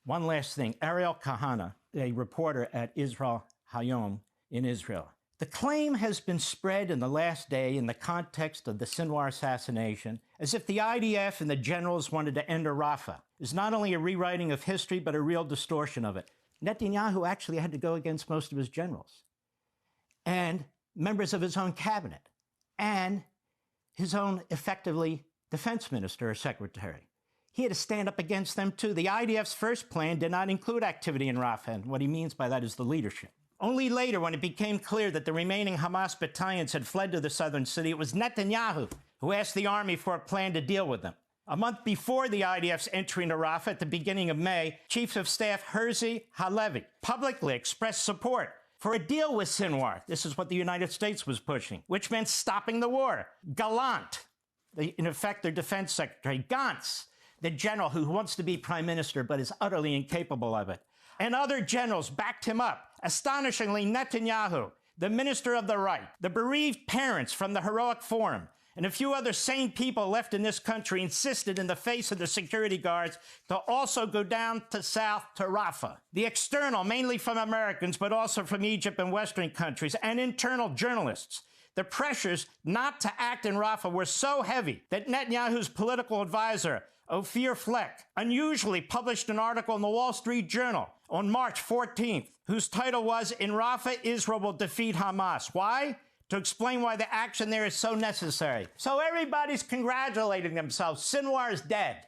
One last thing. Ariel Kahana, a reporter at Israel Hayom in Israel. The claim has been spread in the last day in the context of the Sinwar assassination as if the IDF and the generals wanted to enter Rafah. It's not only a rewriting of history, but a real distortion of it. Netanyahu actually had to go against most of his generals and members of his own cabinet and his own, effectively, defense minister or secretary. He had to stand up against them, too. The IDF's first plan did not include activity in Rafah, and what he means by that is the leadership. Only later, when it became clear that the remaining Hamas battalions had fled to the southern city, it was Netanyahu who asked the army for a plan to deal with them. A month before the IDF's entry into Rafah at the beginning of May, Chief of Staff Herzi Halevi publicly expressed support for a deal with Sinwar. This is what the United States was pushing, which meant stopping the war. Gallant, in effect, their defense secretary, Gantz, the general who wants to be prime minister but is utterly incapable of it, and other generals backed him up. Astonishingly, Netanyahu, the minister of the right, the bereaved parents from the heroic forum, and a few other sane people left in this country insisted in the face of the security guards to also go down to south to Rafah. The external, mainly from Americans, but also from Egypt and Western countries, and internal journalists. The pressures not to act in Rafah were so heavy that Netanyahu's political advisor, Ophir Fleck, unusually published an article in the Wall Street Journal on March 14th, whose title was, "In Rafah, Israel will defeat Hamas." Why? To explain why the action there is so necessary. So everybody's congratulating themselves. Sinwar is dead.